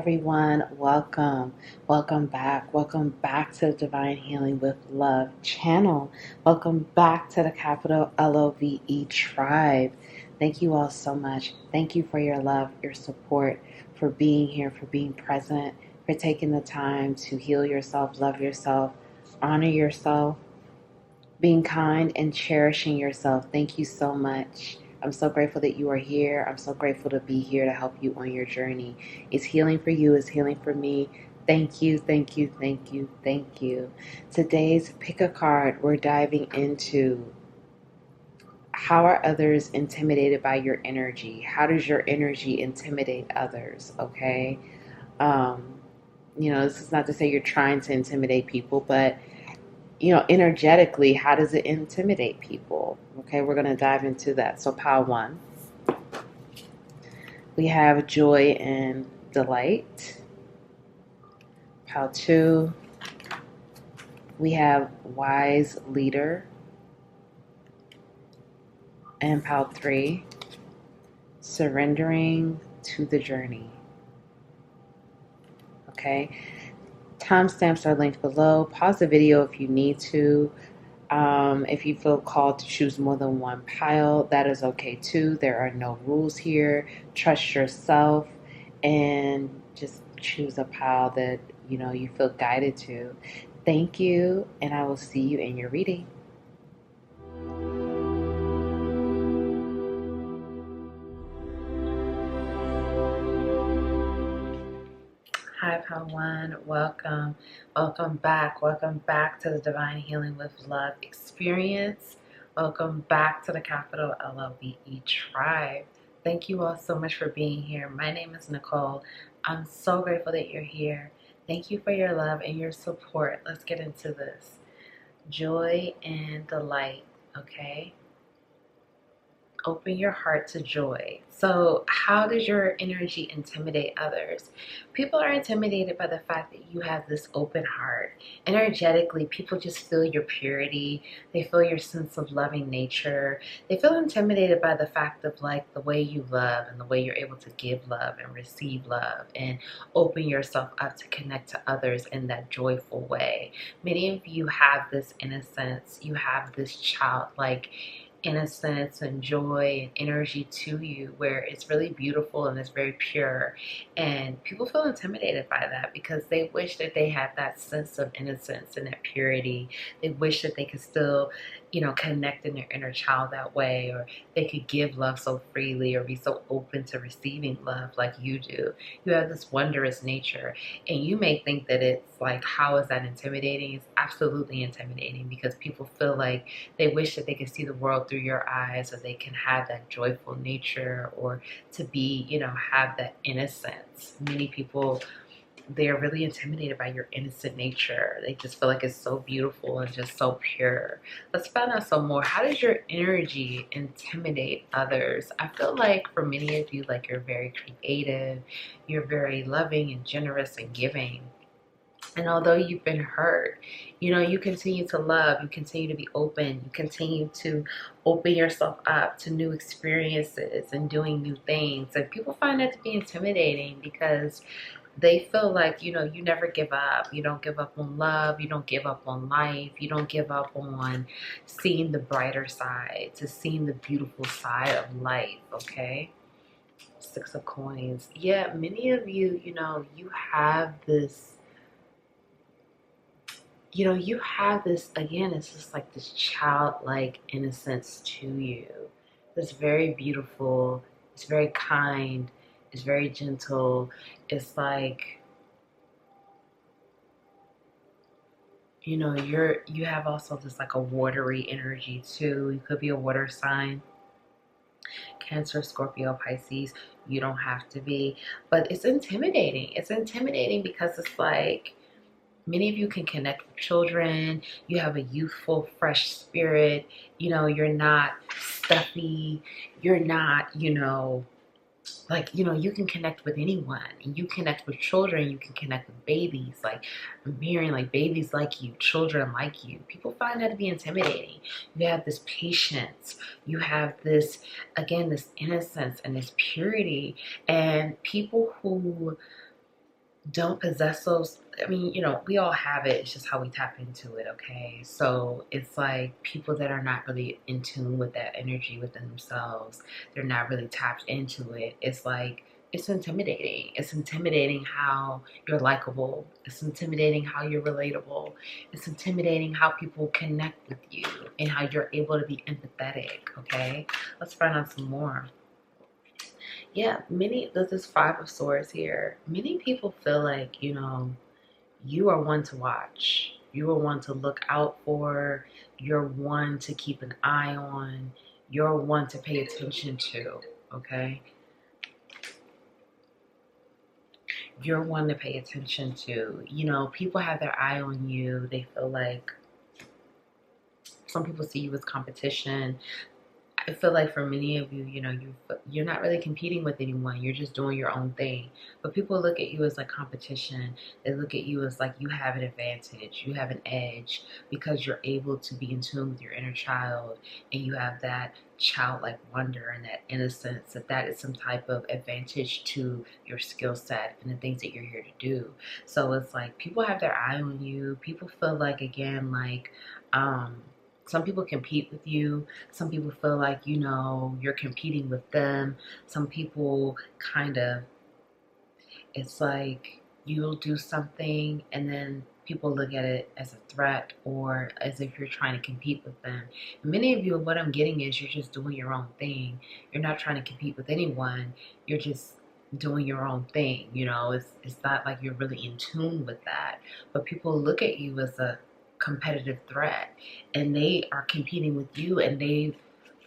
everyone. Welcome back. Welcome back to the Divine Healing with Love channel. Welcome back to the capital LOVE tribe. Thank you all so much. Thank you for your love, your support, for being here, for being present, for taking the time to heal yourself, love yourself, honor yourself, being kind and cherishing yourself. Thank you so much. I'm so grateful that you are here. I'm so grateful to be here to help you on your journey. It's healing for you. It's healing for me. Thank you, thank you, thank you, thank you. Today's pick a card, we're diving into how are others intimidated by your energy? How does your energy intimidate others? Okay. Um, this is not to say you're trying to intimidate people, but energetically, how does it intimidate people? Okay, we're going to dive into that. So, pile one, we have joy and delight. Pile two, we have wise leader. And pile three, surrendering to the journey. Okay, timestamps are linked below. Pause the video if you need to. If you feel called to choose more than one pile, that is okay too. There are no rules here. Trust yourself and just choose a pile that you feel guided to. Thank you, and I will see you in your reading. Hi, pile one. Welcome. Welcome back. Welcome back to the Divine Healing with Love experience. Welcome back to the capital LOVE tribe. Thank you all so much for being here. My name is Nicole. I'm so grateful that you're here. Thank you for your love and your support. Let's get into this. Joy and delight, okay? Open your heart to joy. So how does your energy intimidate others? People are intimidated by the fact that you have this open heart. Energetically, people just feel your purity. They feel your sense of loving nature. They feel intimidated by the fact of like the way you love and the way you're able to give love and receive love and open yourself up to connect to others in that joyful way. Many of you have this innocence. You have this childlike innocence and joy and energy to you where it's really beautiful and it's very pure, and people feel intimidated by that because they wish that they had that sense of innocence and that purity. They wish that they could still connect in their inner child that way, or they could give love so freely or be so open to receiving love like you do. You have this wondrous nature, and you may think that it's like, how is that intimidating? It's absolutely intimidating because people feel like they wish that they could see the world through your eyes, or they can have that joyful nature, or to be, have that innocence. Many people, they're really intimidated by your innocent nature. They just feel like it's so beautiful and just so pure. Let's find out some more. How does your energy intimidate others? I feel like for many of you, like you're very creative, you're very loving and generous and giving. And although you've been hurt, you continue to love, you continue to be open, you continue to open yourself up to new experiences and doing new things. And people find that to be intimidating because they feel like, you never give up. You don't give up on love. You don't give up on life. You don't give up on seeing the brighter side, to seeing the beautiful side of life, okay? Six of Coins. Yeah, many of you, you have this, again, it's just like this childlike innocence to you. It's very beautiful. It's very kind. It's very gentle. It's like, you have also this like a watery energy too. You could be a water sign. Cancer, Scorpio, Pisces. You don't have to be. But it's intimidating. It's intimidating because it's like, many of you can connect with children. You have a youthful, fresh spirit. You're not stuffy. You're not, you can connect with anyone. And you connect with children. You can connect with babies. Like, I'm hearing like babies like you, children like you. People find that to be intimidating. You have this patience. You have this, again, this innocence and this purity. And people who don't possess those. I mean, you know, we all have it. It's just how we tap into it, okay? So it's like people that are not really in tune with that energy within themselves, they're not really tapped into it. It's like, it's intimidating. It's intimidating how you're likable. It's intimidating how you're relatable. It's intimidating how people connect with you and how you're able to be empathetic, okay? Let's find out some more. Yeah, there's this Five of Swords here. Many people feel like, you know, you are one to watch. You are one to look out for. You're one to keep an eye on. You're one to pay attention to, okay? You're one to pay attention to. You know, people have their eye on you. They feel like some people see you as competition. I feel like for many of you, you know, you're not really competing with anyone. You're just doing your own thing. But people look at you as like competition. They look at you as like you have an advantage. You have an edge because you're able to be in tune with your inner child, and you have that childlike wonder and that innocence, that is some type of advantage to your skill set and the things that you're here to do. So it's like people have their eye on you. People feel like, again, like, some people compete with you. Some people feel like, you know, you're competing with them. Some people kind of, it's like you'll do something and then people look at it as a threat or as if you're trying to compete with them. Many of you, what I'm getting is you're just doing your own thing. You're not trying to compete with anyone. You're just doing your own thing. You know, it's not like you're really in tune with that. But people look at you as a competitive threat, and they are competing with you, and they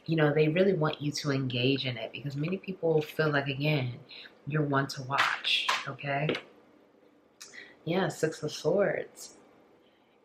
really want you to engage in it, because many people feel like, again, you're one to watch, okay? Yeah, Six of Swords.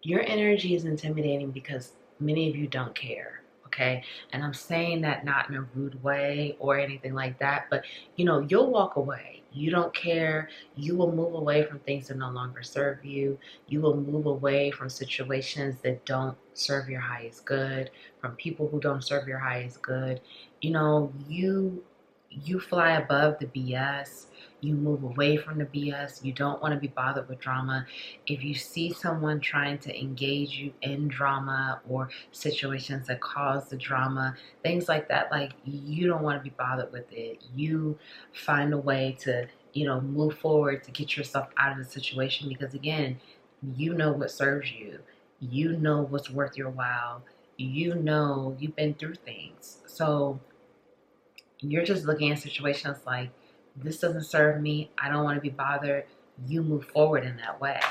Your energy is intimidating because many of you don't care, okay? And I'm saying that not in a rude way or anything like that, but you know, you'll walk away. You don't care. You will move away from things that no longer serve you. You will move away from situations that don't serve your highest good, from people who don't serve your highest good. You know, you fly above the BS. You move away from the BS. You don't want to be bothered with drama. If you see someone trying to engage you in drama or situations that cause the drama, things like that, like, you don't want to be bothered with it. You find a way to, you know, move forward to get yourself out of the situation, because again, you know what serves you. You know what's worth your while. You know you've been through things. So you're just looking at situations like, this doesn't serve me. I don't want to be bothered. You move forward in that way.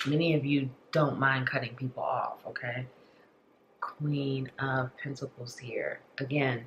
Many of you don't mind cutting people off, okay? Queen of Pentacles here. Again,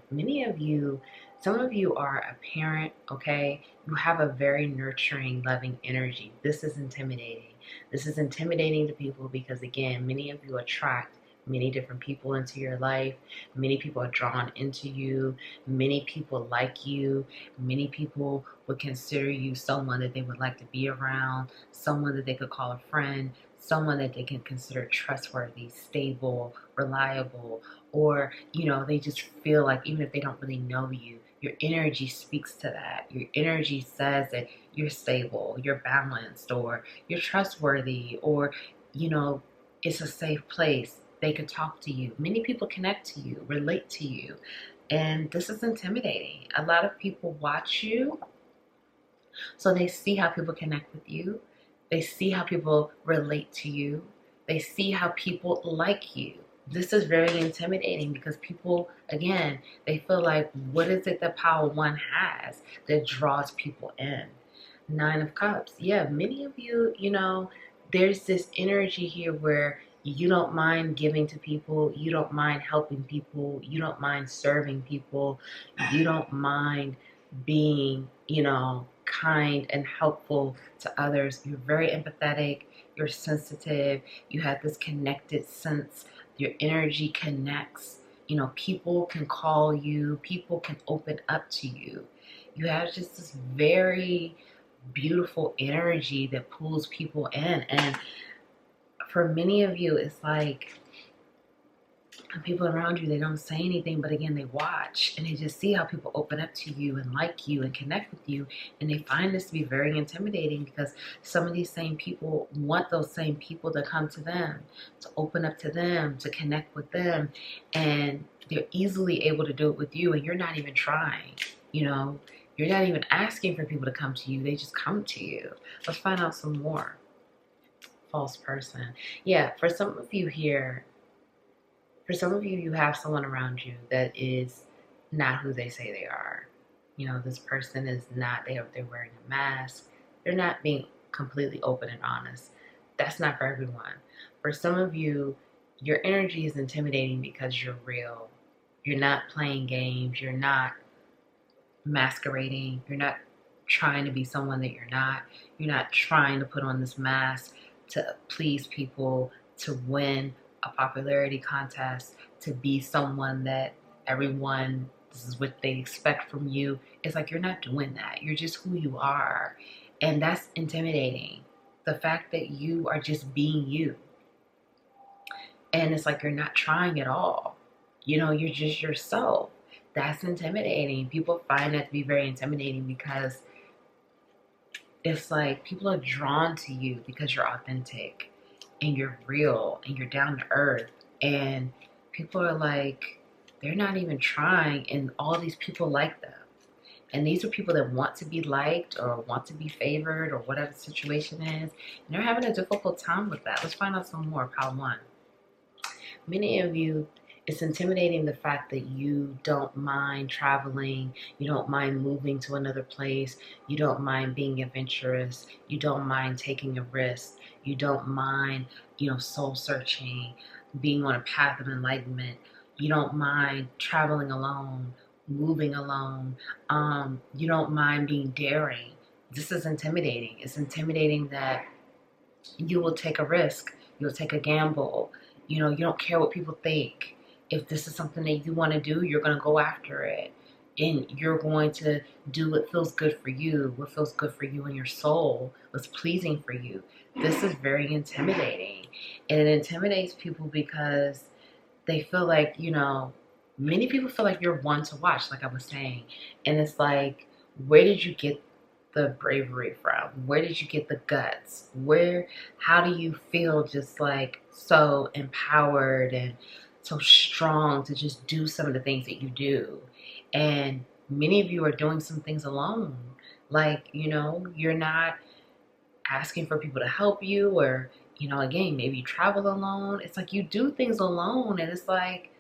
some of you are a parent, okay? You have a very nurturing, loving energy. This is intimidating. This is intimidating to people because, again, many of you attract many different people into your life. Many people are drawn into you. Many people like you. Many people would consider you someone that they would like to be around, someone that they could call a friend, someone that they can consider trustworthy, stable, reliable, or, you know, they just feel like, even if they don't really know you, your energy speaks to that. Your energy says that you're stable, you're balanced, or you're trustworthy, or, you know, it's a safe place. They could talk to you. Many people connect to you, relate to you. And this is intimidating. A lot of people watch you, so they see how people connect with you. They see how people relate to you. They see how people like you. This is very intimidating because people, again, they feel like, what is it that Power One has that draws people in? Nine of Cups. Yeah, many of you, you know, there's this energy here where you don't mind giving to people. You don't mind helping people. You don't mind serving people. You don't mind being, you know, kind and helpful to others. You're very empathetic. You're sensitive. You have this connected sense. Your energy connects. You know, people can call you. People can open up to you. You have just this very beautiful energy that pulls people in. And for many of you, it's like And people around you, they don't say anything, but again, they watch and they just see how people open up to you and like you and connect with you. And they find this to be very intimidating because some of these same people want those same people to come to them, to open up to them, to connect with them. And they're easily able to do it with you, and you're not even trying, you know? You're not even asking for people to come to you. They just come to you. Let's find out some more. False person. Yeah, for some of you here, you have someone around you that is not who they say they are. You know, this person is not, they're wearing a mask. They're not being completely open and honest. That's not for everyone. For some of you, your energy is intimidating because you're real. You're not playing games. You're not masquerading. You're not trying to be someone that you're not. You're not trying to put on this mask to please people, to win a popularity contest, to be someone that everyone, this is what they expect from you. It's like you're not doing that. You're just who you are. And that's intimidating. The fact that you are just being you. And it's like you're not trying at all. You know, you're just yourself. That's intimidating. People find that to be very intimidating because it's like people are drawn to you because you're authentic and you're real and you're down to earth. And people are like, they're not even trying, and all these people like them. And these are people that want to be liked or want to be favored or whatever the situation is. And they're having a difficult time with that. Let's find out some more. Pile one. Many of you, it's intimidating the fact that you don't mind traveling, you don't mind moving to another place, you don't mind being adventurous, you don't mind taking a risk, you don't mind, soul searching, being on a path of enlightenment, you don't mind traveling alone, moving alone, you don't mind being daring. This is intimidating. It's intimidating that you will take a risk, you'll take a gamble, you don't care what people think. If this is something that you want to do, you're going to go after it. And you're going to do what feels good for you, what feels good for you and your soul, what's pleasing for you. This is very intimidating. And it intimidates people because they feel like, many people feel like you're one to watch, like I was saying. And it's like, where did you get the bravery from? Where did you get the guts? How do you feel just like so empowered and so strong to just do some of the things that you do? And many of you are doing some things alone. Like, you're not asking for people to help you, or, again, maybe you travel alone. It's like you do things alone, and it's like,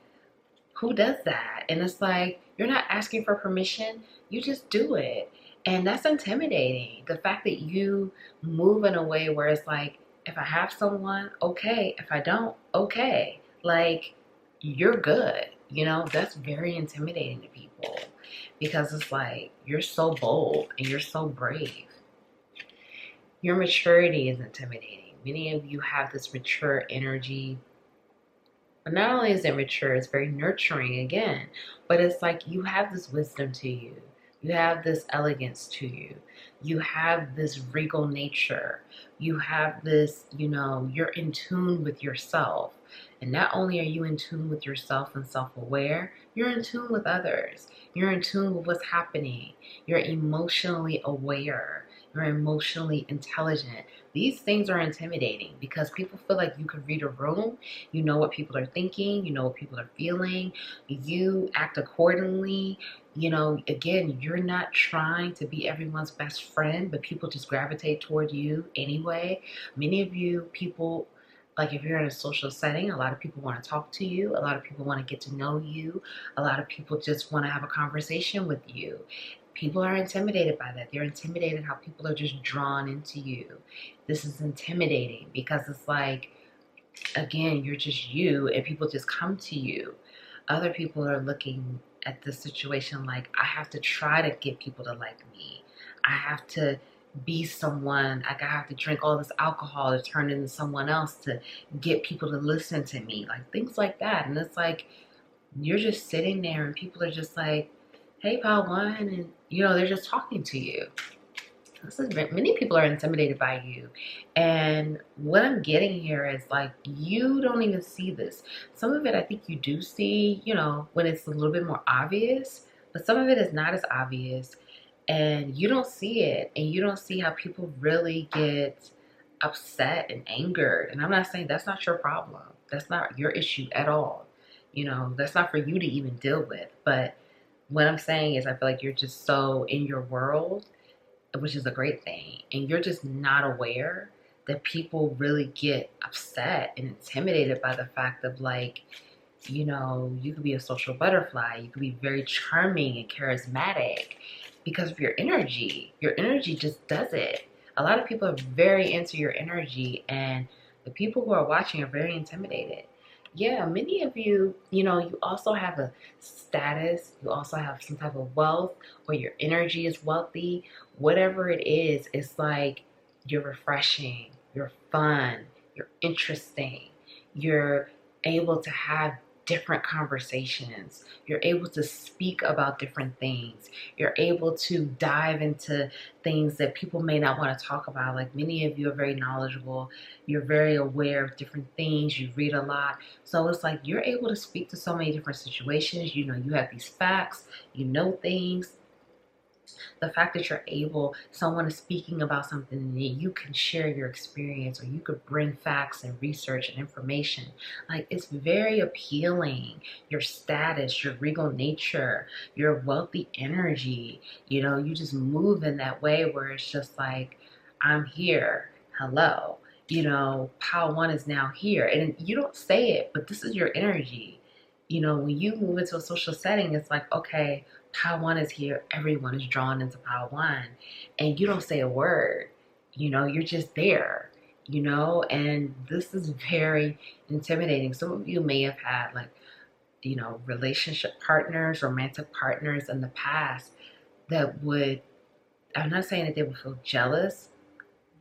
who does that? And it's like, you're not asking for permission, you just do it. And that's intimidating. The fact that you move in a way where it's like, if I have someone, okay. If I don't, okay. Like, you're good. That's very intimidating to people because it's like, you're so bold and you're so brave. Your maturity is intimidating. Many of you have this mature energy. But not only is it mature, it's very nurturing again. But it's like you have this wisdom to you. You have this elegance to you. You have this regal nature. You have this, you're in tune with yourself. And not only are you in tune with yourself and self-aware, you're in tune with others. You're in tune with what's happening. You're emotionally aware. You're emotionally intelligent. These things are intimidating because people feel like you can read a room. You know what people are thinking. You know what people are feeling. You act accordingly. Again, you're not trying to be everyone's best friend, but people just gravitate toward you anyway. Many of you people, like if you're in a social setting, a lot of people want to talk to you. A lot of people want to get to know you. A lot of people just want to have a conversation with you. People are intimidated by that. They're intimidated how people are just drawn into you. This is intimidating because it's like, again, you're just you and people just come to you. Other people are looking at this situation like, I have to try to get people to like me. I have to be someone, like I have to drink all this alcohol to turn into someone else to get people to listen to me, like things like that. And it's like, you're just sitting there and people are just like, hey, pal one, and they're just talking to you. Many people are intimidated by you. And what I'm getting here is like, you don't even see this. Some of it I think you do see, when it's a little bit more obvious, but some of it is not as obvious. And you don't see it. And you don't see how people really get upset and angered. And I'm not saying that's not your problem. That's not your issue at all. That's not for you to even deal with. But what I'm saying is I feel like you're just so in your world, which is a great thing, and you're just not aware that people really get upset and intimidated by the fact of like, you could be a social butterfly, you could be very charming and charismatic because of your energy. Your energy just does it. A lot of people are very into your energy, and the people who are watching are very intimidated. Yeah, many of you, you also have a status, you also have some type of wealth, or your energy is wealthy. Whatever it is, it's like you're refreshing, you're fun, you're interesting, you're able to have different conversations, you're able to speak about different things, you're able to dive into things that people may not want to talk about. Like, many of you are very knowledgeable, you're very aware of different things, you read a lot, so it's like you're able to speak to so many different situations. You have these facts, you know things. The fact that someone is speaking about something and you can share your experience, or you could bring facts and research and information, like, it's very appealing. Your status, your regal nature, your wealthy energy, you just move in that way where it's just like, I'm here, hello, Power One is now here. And you don't say it, but this is your energy. When you move into a social setting, it's like, okay, Power One is here. Everyone is drawn into Power One. And you don't say a word. You're just there, and this is very intimidating. Some of you may have had, like, relationship partners, romantic partners in the past that would, I'm not saying that they would feel jealous,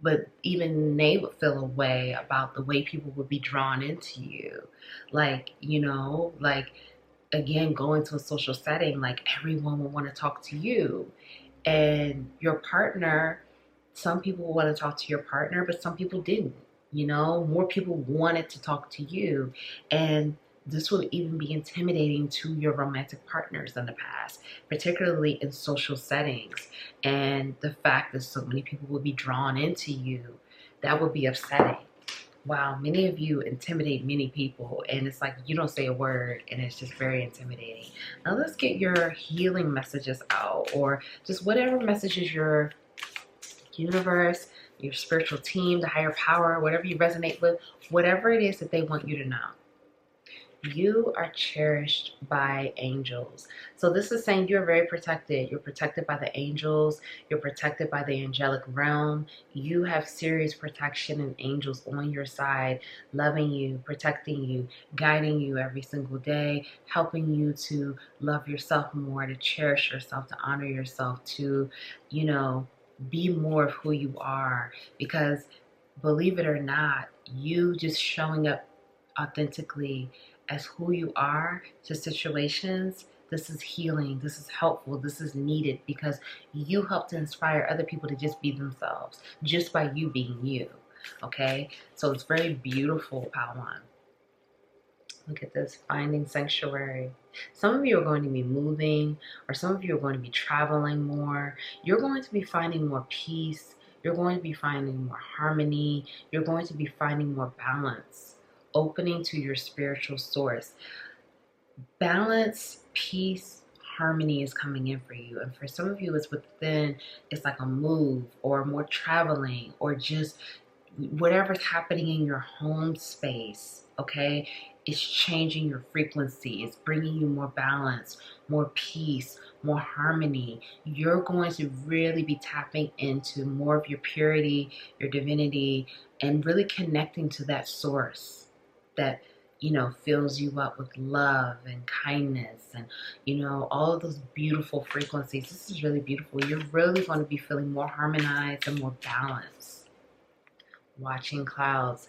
but even they would feel a way about the way people would be drawn into you. Like, again, going to a social setting, like, everyone will want to talk to you. And your partner, some people want to talk to your partner, but some people didn't. More people wanted to talk to you. And this will even be intimidating to your romantic partners in the past, particularly in social settings. And the fact that so many people will be drawn into you, that would be upsetting. Wow, many of you intimidate many people, and it's like you don't say a word, and it's just very intimidating. Now let's get your healing messages out, or just whatever messages your universe, your spiritual team, the higher power, whatever you resonate with, whatever it is that they want you to know. You are cherished by angels. So this is saying you're very protected. You're protected by the angels. You're protected by the angelic realm. You have serious protection and angels on your side, loving you, protecting you, guiding you every single day, helping you to love yourself more, to cherish yourself, to honor yourself, to, be more of who you are. Because believe it or not, you just showing up authentically as who you are to situations, this is healing, this is helpful, this is needed, because you help to inspire other people to just be themselves just by you being you. Okay, so it's very beautiful, Power One. Look at this, finding sanctuary. Some of you are going to be moving, or some of you are going to be traveling more. You're going to be finding more peace. You're going to be finding more harmony. You're going to be finding more balance, opening to your spiritual source. Balance, peace, harmony is coming in for you. And for some of you, it's like a move, or more traveling, or just whatever's happening in your home space, okay? It's changing your frequency. It's bringing you more balance, more peace, more harmony. You're going to really be tapping into more of your purity, your divinity, and really connecting to that source that, fills you up with love and kindness and, all of those beautiful frequencies. This is really beautiful. You're really going to be feeling more harmonized and more balanced. Watching clouds.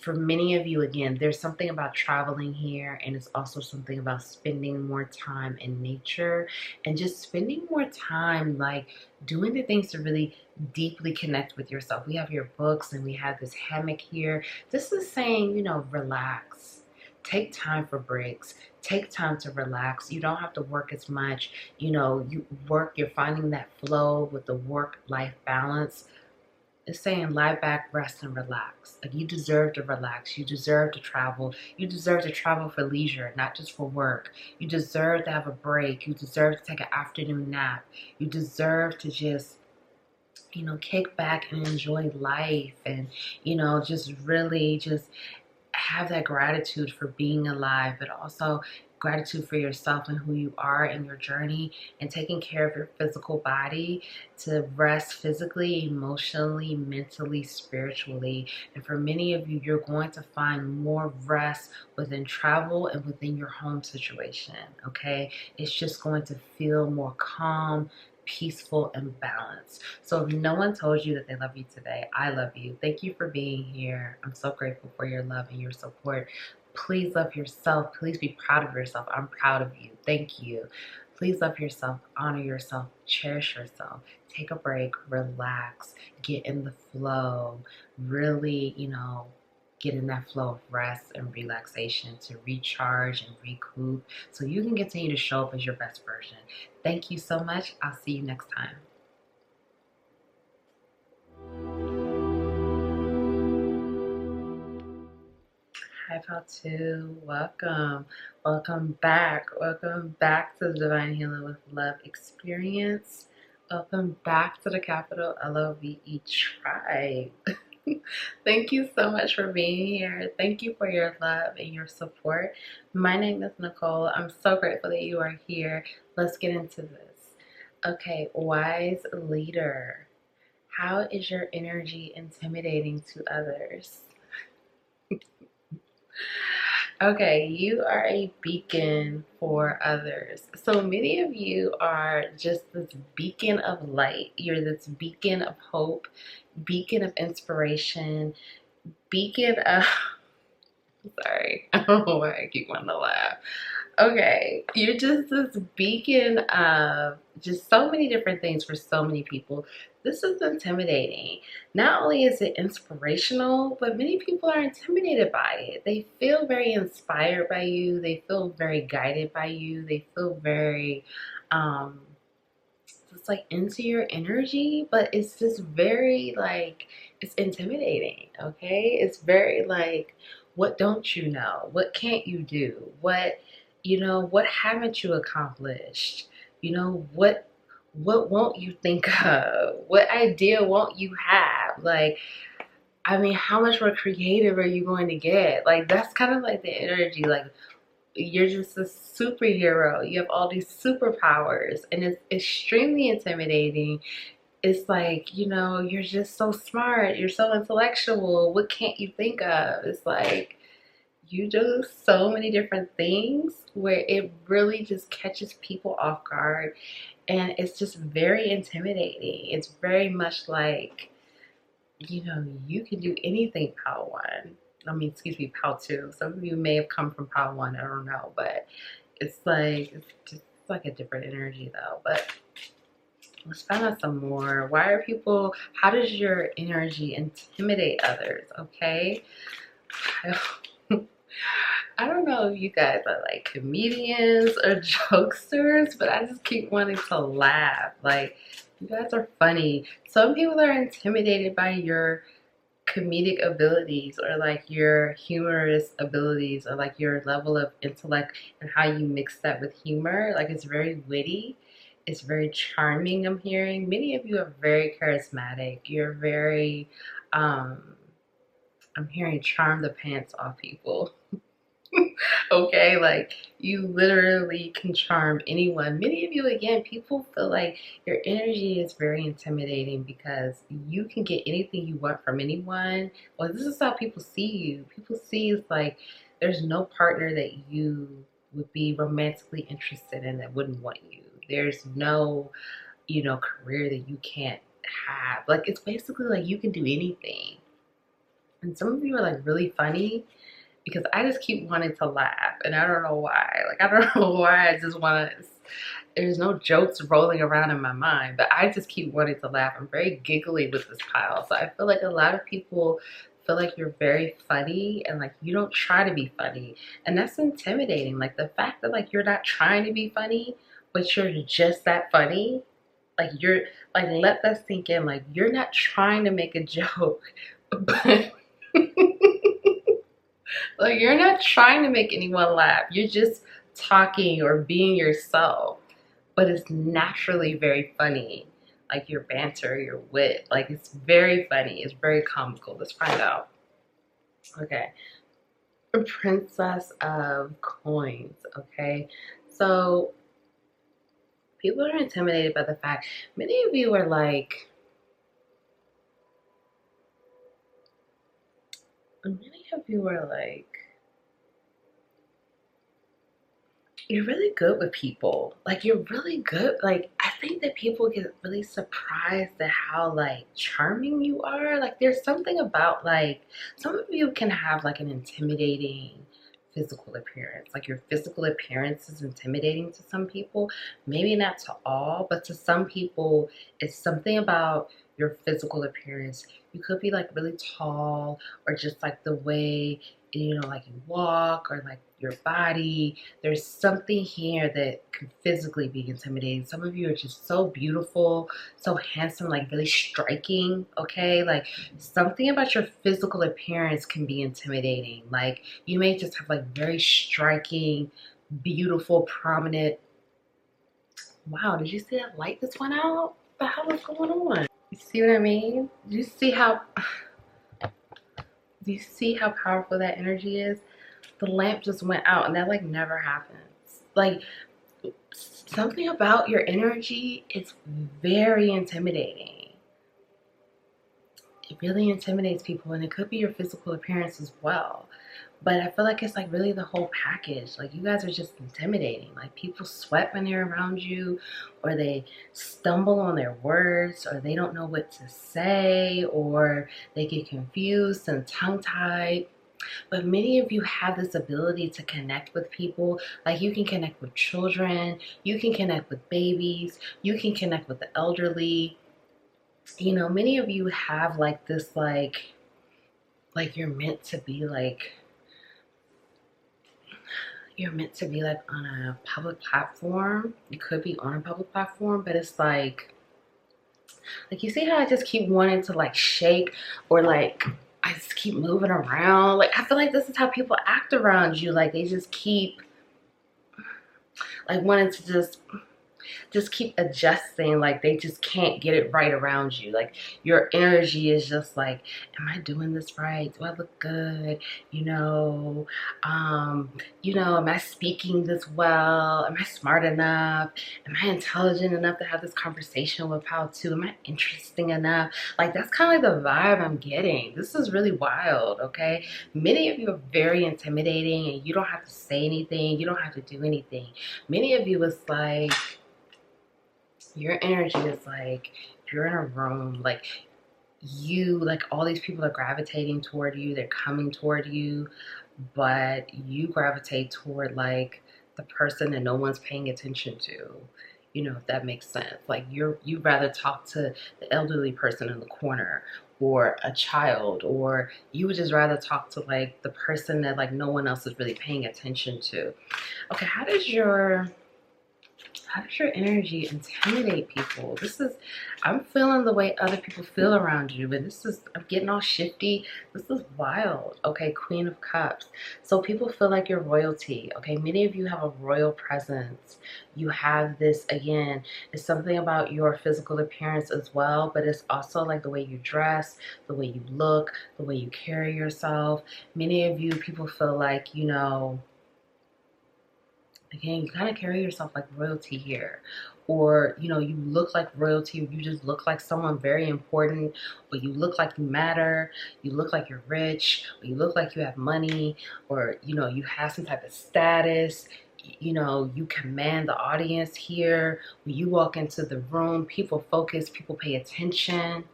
for many of you, again, there's something about traveling here, and it's also something about spending more time in nature and just spending more time like doing the things to really deeply connect with yourself. We have your books and we have this hammock here. This is saying, relax. Take time for breaks. Take time to relax. You don't have to work as much. You're finding that flow with the work-life balance. It's saying lie back, rest, and relax. Like, you deserve to relax. You deserve to travel. You deserve to travel for leisure, not just for work. You deserve to have a break. You deserve to take an afternoon nap. You deserve to just, kick back and enjoy life, and, just really just have that gratitude for being alive, but also gratitude for yourself and who you are in your journey, and taking care of your physical body to rest physically, emotionally, mentally, spiritually. And for many of you, you're going to find more rest within travel and within your home situation, okay? It's just going to feel more calm, peaceful, and balanced. So if no one told you that they love you today, I love you. Thank you for being here. I'm so grateful for your love and your support. Please love yourself. Please be proud of yourself. I'm proud of you. Thank you. Please love yourself, honor yourself, cherish yourself. Take a break, relax, get in the flow, really, get in that flow of rest and relaxation to recharge and recoup so you can continue to show up as your best version. Thank you so much. I'll see you next time. Hi, Pal 2. Welcome. Welcome back. Welcome back to the Divine Healing with Love experience. Welcome back to the capital LOVE tribe. Thank you so much for being here. Thank you for your love and your support. My name is Nicole. I'm so grateful that you are here. Let's get into this. Okay, wise leader. How is your energy intimidating to others? Okay, you are a beacon for others. So many of you are just this beacon of light. You're this beacon of hope, beacon of inspiration, beacon of... Sorry, I don't know why I keep wanting to laugh. Okay, you're just this beacon of just so many different things for so many people. This is intimidating. Not only is it inspirational, but many people are intimidated by it. They feel very inspired by you. They feel very guided by you. They feel very, it's like into your energy, but it's just very like, it's intimidating, okay? It's very like, what don't you know? What can't you do? What haven't you accomplished? What won't you think of? What idea won't you have? Like, I mean, how much more creative are you going to get? Like, that's kind of like the energy. Like, you're just a superhero. You have all these superpowers, and it's extremely intimidating. It's like, you're just so smart. You're so intellectual. What can't you think of? It's like, you do so many different things where it really just catches people off guard, and it's just very intimidating. It's very much like, you can do anything, Pal 1. Excuse me, Pal 2. Some of you may have come from Pal 1, I don't know, but it's just like a different energy though. But let's find out some more. How does your energy intimidate others? Okay. I don't know if you guys are like comedians or jokesters, but I just keep wanting to laugh. Like, you guys are funny. Some people are intimidated by your comedic abilities, or like your humorous abilities, or like your level of intellect and how you mix that with humor. Like, it's very witty. It's very charming, I'm hearing. Many of you are very charismatic. You're very, I'm hearing charm the pants off people. Okay, like, you literally can charm anyone. Many of you, again, people feel like your energy is very intimidating because you can get anything you want from anyone. Well, this is how people see you. People see it's like there's no partner that you would be romantically interested in that wouldn't want you. There's no, career that you can't have. Like, it's basically like you can do anything. And some of you are like really funny because I just keep wanting to laugh and I don't know why. Like, I don't know why. I just want to, there's no jokes rolling around in my mind, but I just keep wanting to laugh. I'm very giggly with this pile. So I feel like a lot of people feel like you're very funny and like you don't try to be funny. And that's intimidating. Like the fact that like you're not trying to be funny, but you're just that funny. Like you're like, let that sink in. Like you're not trying to make a joke, but like you're not trying to make anyone laugh. You're just talking or being yourself, but it's naturally very funny. Like your banter, your wit, like it's very funny. It's very comical. Let's find out. Okay. Princess of Coins. Okay. So people are intimidated by the fact many of you are like, you're really good with people. Like you're really good. Like I think that people get really surprised at how like charming you are. Like there's something about like some of you can have like an intimidating physical appearance. Like your physical appearance is intimidating to some people. Maybe not to all, but to some people it's something about your physical appearance. You could be like really tall or just like the way like you walk or like your body. There's something here that could physically be intimidating. Some of you are just so beautiful, so handsome, like really striking, okay? Like something about your physical appearance can be intimidating. Like you may just have like very striking, beautiful, prominent. Wow, did you see that light just went out? What the hell is going on? You see what I mean? Do you see how powerful that energy is? The lamp just went out and that like never happens. Like something about your energy is very intimidating. It really intimidates people, and it could be your physical appearance as well. But I feel like it's like really the whole package. Like you guys are just intimidating. Like people sweat when they're around you, or they stumble on their words, or they don't know what to say, or they get confused and tongue-tied. But many of you have this ability to connect with people. Like you can connect with children, you can connect with babies, you can connect with the elderly. Many of you have like this like you're meant to be like on a public platform. You could be on a public platform, but it's like you see how I just keep wanting to like shake or like I just keep moving around. Like I feel like this is how people act around you. Like they just keep like wanting to just keep adjusting. Like they just can't get it right around you. Like your energy is just like, am I doing this right? Do I look good? Am I speaking this well? Am I smart enough? Am I intelligent enough to have this conversation with Pal too? Am I interesting enough? Like that's kind of like the vibe I'm getting. This is really wild, okay? Many of you are very intimidating and you don't have to say anything. You don't have to do anything. Many of you is like, your energy is like you're in a room, like all these people are gravitating toward you, they're coming toward you, but you gravitate toward like the person that no one's paying attention to, if that makes sense. Like you'd rather talk to the elderly person in the corner or a child, or you would just rather talk to like the person that like no one else is really paying attention to. Okay, how does your energy intimidate people? I'm feeling the way other people feel around you, but I'm getting all shifty. This is wild. Okay, Queen of Cups. So people feel like you're royalty. Okay, many of you have a royal presence. You have this, again, it's something about your physical appearance as well, but it's also like the way you dress, the way you look, the way you carry yourself. Many of you, people feel like, again, you kind of carry yourself like royalty here. Or, you look like royalty. You just look like someone very important. Or you look like you matter. You look like you're rich. Or you look like you have money. Or, you have some type of status. You command the audience here. When you walk into the room, people focus. People pay attention.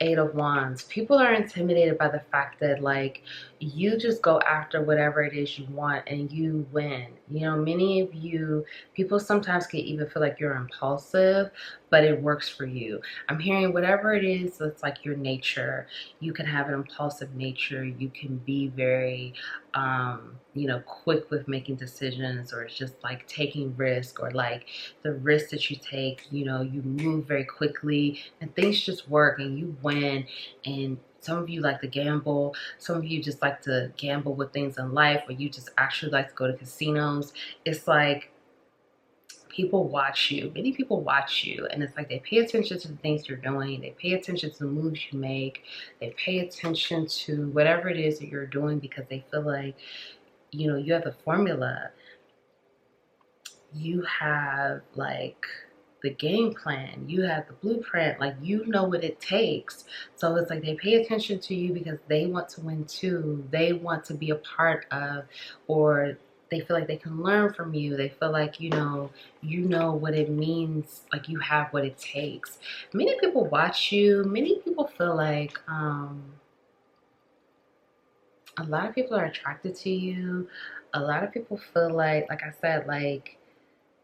Eight of Wands. People are intimidated by the fact that like you just go after whatever it is you want and you win. You know, many of you people sometimes can even feel like you're impulsive, but it works for you. I'm hearing whatever it is that's like your nature. You can have an impulsive nature. You can be very you know, quick with making decisions, or it's just like taking risk, or like the risk that you take, you know, you move very quickly and things just work and you win. And some of you like to gamble, some of you just like to gamble with things in life, or you just actually like to go to casinos. It's like people watch you, many people watch you, and it's like they pay attention to the things you're doing, they pay attention to the moves you make, they pay attention to whatever it is that you're doing, because they feel like, you know, you have the formula, you have like the game plan, you have the blueprint, like you know what it takes. So it's like they pay attention to you because they want to win too. They want to be a part of, or they feel like they can learn from you. They feel like, you know what it means, like you have what it takes. Many people watch you, many people feel like a lot of people are attracted to you. A lot of people feel like I said, like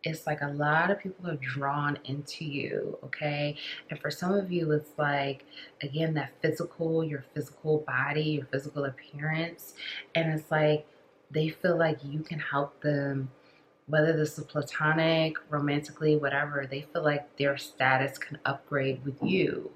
it's like a lot of people are drawn into you, okay? And for some of you, it's like, again, that physical, your physical body, your physical appearance. And it's like they feel like you can help them, whether this is platonic, romantically, whatever. They feel like their status can upgrade with you,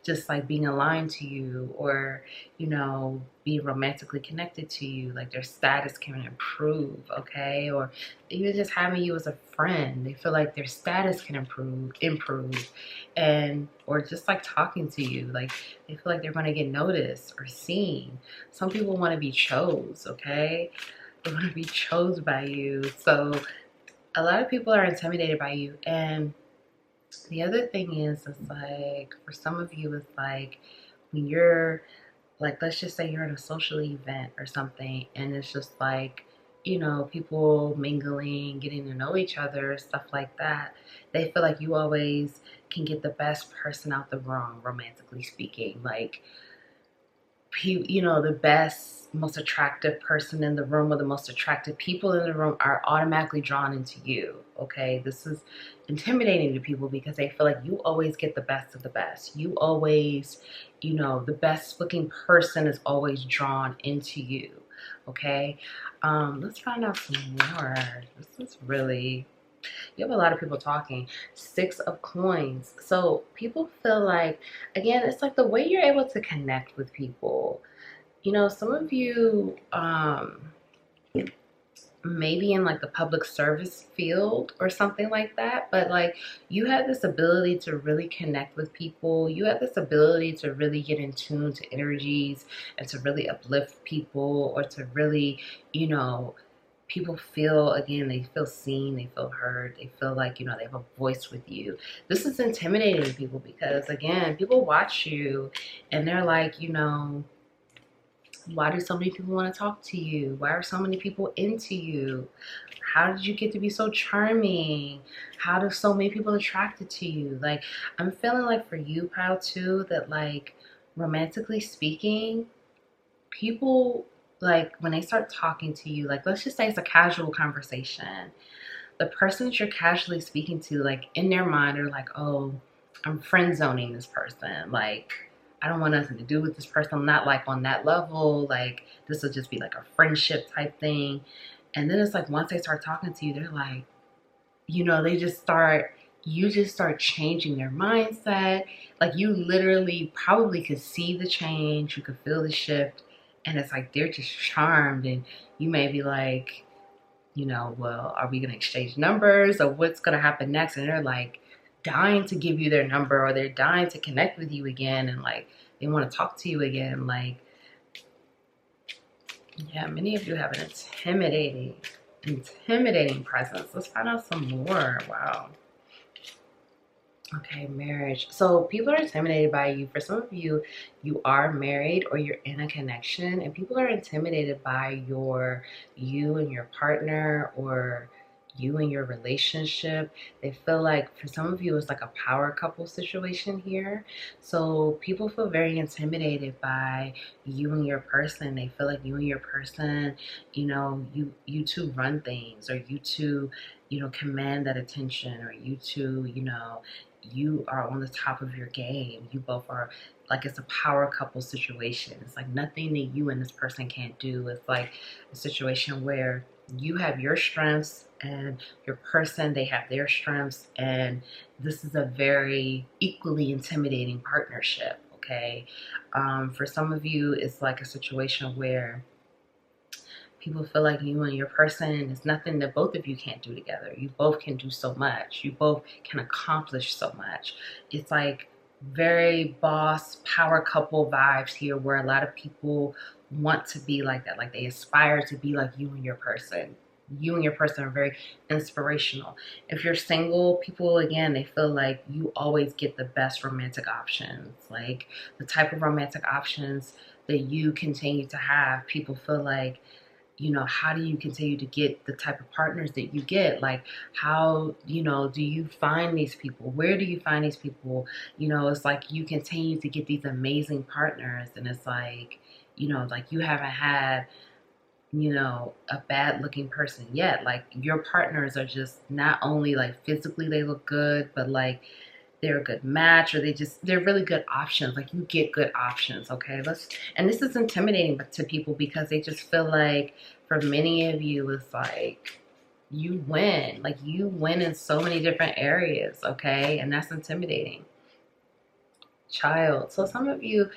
just like being aligned to you, or, you know, being romantically connected to you, like their status can improve, okay? Or even just having you as a friend, they feel like their status can improve, and or just like talking to you, like they feel like they're going to get noticed or seen. Some people want to be chose, okay? They want to be chose by you. So a lot of people are intimidated by you. And the other thing is like, for some of you, it's like when you're like, let's just say you're at a social event or something, and it's just like, you know, people mingling, getting to know each other, stuff like that. They feel like you always can get the best person out the room, romantically speaking. Like, you know, the best, most attractive person in the room, or the most attractive people in the room are automatically drawn into you. Okay, this is intimidating to people because they feel like you always get the best of the best. You always, you know, the best looking person is always drawn into you. Okay, let's find out some more. This is really, you have a lot of people talking. Six of Coins. So people feel like, again, it's like the way you're able to connect with people. You know, some of you maybe in like the public service field or something like that, but like you have this ability to really connect with people. You have this ability to really get in tune to energies and to really uplift people, or to really, you know, people feel, again, they feel seen, they feel heard, they feel like, you know, they have a voice with you. This is intimidating to people because, again, people watch you and they're like, you know, why do so many people want to talk to you? Why are so many people into you? How did you get to be so charming? How do so many people attracted to you? Like, I'm feeling like for you, Pile, too, that like romantically speaking, people, like when they start talking to you, like let's just say it's a casual conversation, the person that you're casually speaking to, like in their mind are like, oh, I'm friend zoning this person, like I don't want nothing to do with this person, I'm not like on that level, like this will just be like a friendship type thing. And then it's like once they start talking to you, they're like, you know, you just start changing their mindset. Like you literally probably could see the change, you could feel the shift, and it's like they're just charmed, and you may be like, you know, well, are we gonna exchange numbers, or what's gonna happen next? And they're like dying to give you their number, or they're dying to connect with you again, and like they want to talk to you again. Like, yeah, many of you have an intimidating presence. Let's find out some more. Wow. Okay, marriage. So people are intimidated by you. For some of you, you are married or you're in a connection, and people are intimidated by you and your partner, or you and your relationship. They feel like, for some of you, it's like a power couple situation here. So people feel very intimidated by you and your person. They feel like you and your person, you two run things, or you two, command that attention, or you two, you are on the top of your game. You both are, like, it's a power couple situation. It's like nothing that you and this person can't do. It's like a situation where you have your strengths and your person, they have their strengths, and this is a very equally intimidating partnership. Okay. For some of you, it's like a situation where people feel like you and your person is nothing that both of you can't do together. You both can do so much. You both can accomplish so much. It's like very boss power couple vibes here, where a lot of people want to be like that. Like, they aspire to be like you and your person. You and your person are very inspirational. If you're single, people, again, they feel like you always get the best romantic options. Like, the type of romantic options that you continue to have, people feel like, how do you continue to get the type of partners that you get? Like, how, do you find these people? Where do you find these people? It's like you continue to get these amazing partners, and it's like, like you haven't had, a bad looking person yet. Like, your partners are just not only like physically they look good, but like they're a good match, or they're really good options. Like, you get good options. Okay, and this is intimidating to people, because they just feel like, for many of you, it's like you win. Like, you win in so many different areas. Okay, and that's intimidating. Child. So some of you,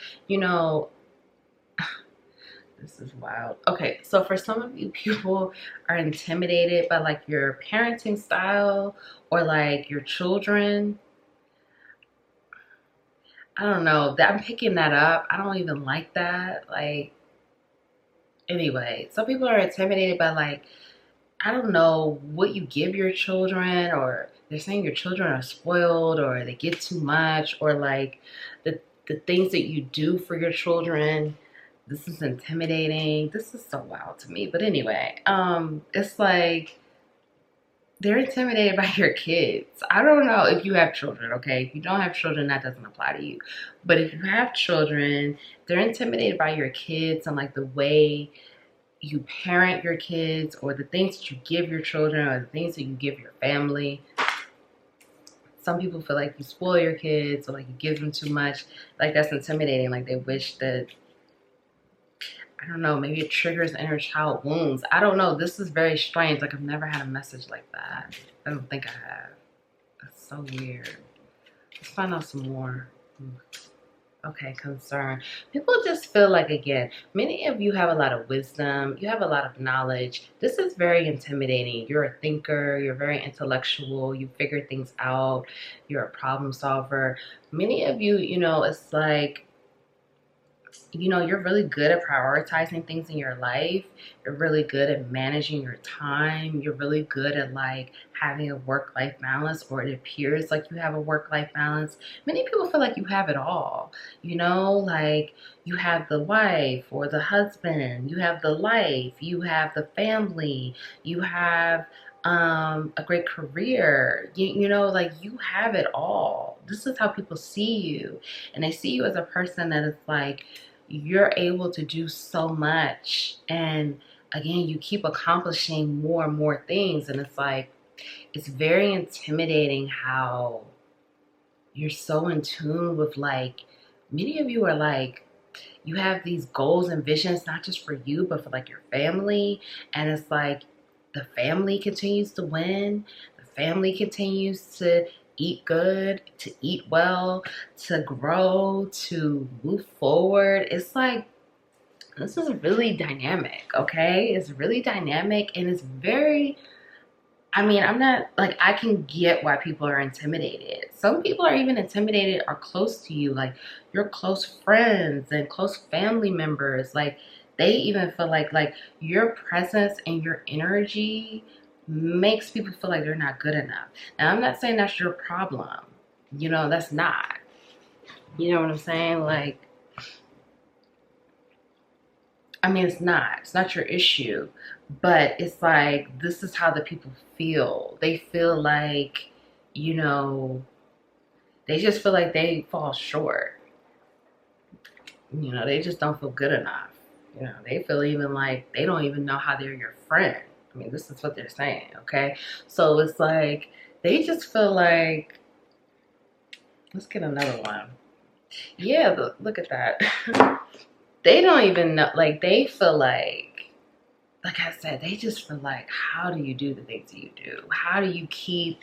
this is wild. Okay, so for some of you, people are intimidated by like your parenting style, or like your children. I don't know, that I'm picking that up. I don't even like that. Like, anyway, some people are intimidated by, like, I don't know what you give your children, or they're saying your children are spoiled, or they get too much, or like the things that you do for your children. This is intimidating. This is so wild to me. But anyway, it's like they're intimidated by your kids. I don't know if you have children, okay? If you don't have children, that doesn't apply to you. But if you have children, they're intimidated by your kids, and like the way you parent your kids, or the things that you give your children, or the things that you give your family. Some people feel like you spoil your kids, or like you give them too much. Like, that's intimidating. Like, they wish that, I don't know, maybe it triggers inner child wounds. I don't know. This is very strange. Like, I've never had a message like that. I don't think I have. That's so weird. Let's find out some more. Okay, concern. People just feel like, again, many of you have a lot of wisdom. You have a lot of knowledge. This is very intimidating. You're a thinker. You're very intellectual. You figure things out. You're a problem solver. Many of you, it's like, you're really good at prioritizing things in your life. You're really good at managing your time. You're really good at like having a work-life balance, or it appears like you have a work-life balance. Many people feel like you have it all. Like, you have the wife or the husband, you have the life, you have the family, you have a great career. Like, you have it all. This is how people see you, and they see you as a person that is like, you're able to do so much, and again, you keep accomplishing more and more things, and it's like, it's very intimidating how you're so in tune with, like, many of you are like, you have these goals and visions, not just for you, but for like your family, and it's like the family continues to win, the family continues to eat good, to eat well, to grow, to move forward. It's like, this is really dynamic, okay? It's really dynamic, and it's very, I'm not, like, I can get why people are intimidated. Some people are even intimidated are close to you, like your close friends and close family members. Like, they even feel like your presence and your energy makes people feel like they're not good enough. Now, I'm not saying that's your problem. That's not. You know what I'm saying? Like, it's not. It's not your issue. But it's like, this is how the people feel. They feel like, you know, they just feel like they fall short. You know, they just don't feel good enough. You know, they feel even like they don't even know how they're your friend. I mean, this is what they're saying, okay? So it's like, they just feel like, let's get another one. Yeah, look at that. They don't even know, like, they feel like I said, they just feel like, how do you do the things that you do? How do you keep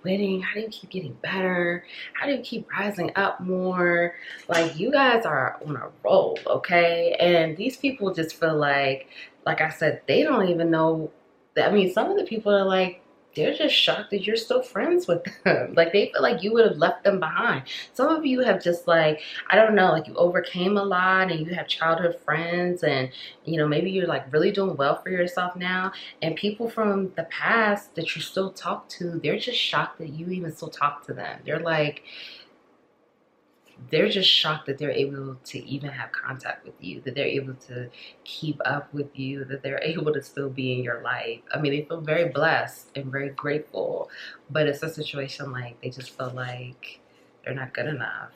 winning? How do you keep getting better? How do you keep rising up more? Like, you guys are on a roll, okay? And these people just feel like I said, they don't even know. I mean, some of the people are like, they're just shocked that you're still friends with them. Like, they feel like you would have left them behind. Some of you have just, like, I don't know, like, you overcame a lot and you have childhood friends, and, you know, maybe you're like really doing well for yourself now. And people from the past that you still talk to, they're just shocked that you even still talk to them. They're just shocked that they're able to even have contact with you, that they're able to keep up with you, that they're able to still be in your life. I mean, they feel very blessed and very grateful, but it's a situation like they just feel like they're not good enough.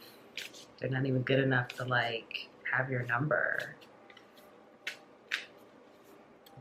They're not even good enough to, like, have your number.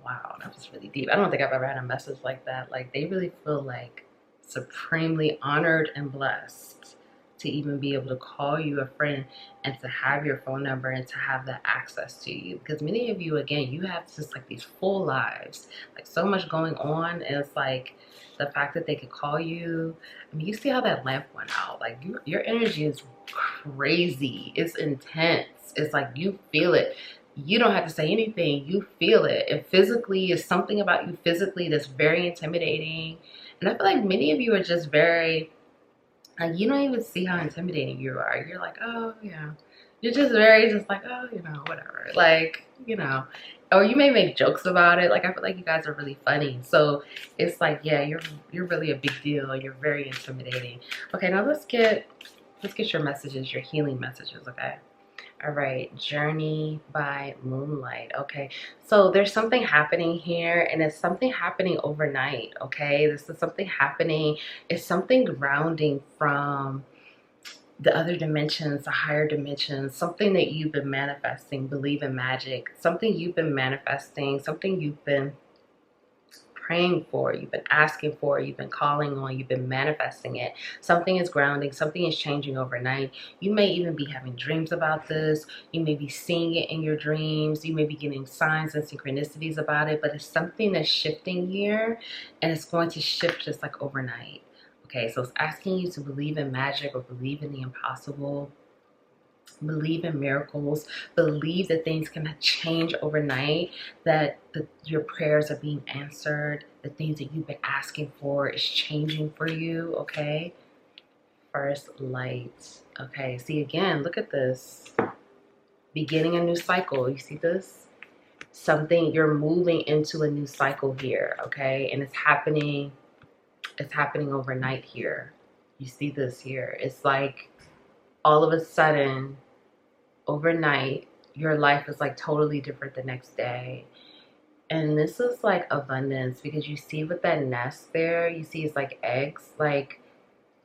Wow, that was really deep. I don't think I've ever had a message like that. Like, they really feel like supremely honored and blessed to even be able to call you a friend and to have your phone number and to have that access to you. Because many of you, again, you have just like these full lives, like so much going on. And it's like the fact that they could call you. I mean, you see how that lamp went out. Like, your energy is crazy. It's intense. It's like you feel it. You don't have to say anything. You feel it. And physically, is something about you physically that's very intimidating. And I feel like many of you are just very, like, you don't even see how intimidating you are. You're like, oh, yeah. You're just very, just like, oh, you know, whatever. Like, you know, or you may make jokes about it. Like, I feel like you guys are really funny. So it's like, yeah, you're really a big deal. You're very intimidating. Okay, now let's get your messages, your healing messages, okay? All right, Journey by Moonlight. Okay, so there's something happening here, and it's something happening overnight. Okay, this is something happening. It's something grounding from the other dimensions, the higher dimensions, something that you've been manifesting. Believe in magic. Something you've been manifesting, something you've been praying for, you've been asking for, you've been calling on, you've been manifesting it. Something is grounding, something is changing overnight. You may even be having dreams about this. You may be seeing it in your dreams. You may be getting signs and synchronicities about it, but it's something that's shifting here, and it's going to shift just like overnight. Okay, so it's asking you to believe in magic or believe in the impossible. Believe in miracles, believe that things can change overnight, that your prayers are being answered, the things that you've been asking for is changing for you, okay? First light. Okay, see, again, look at this. Beginning a new cycle. You see this? Something, you're moving into a new cycle here, okay? And it's happening overnight here. You see this here. It's like all of a sudden, overnight, your life is like totally different the next day. And this is like abundance, because you see with that nest there, you see it's like eggs, like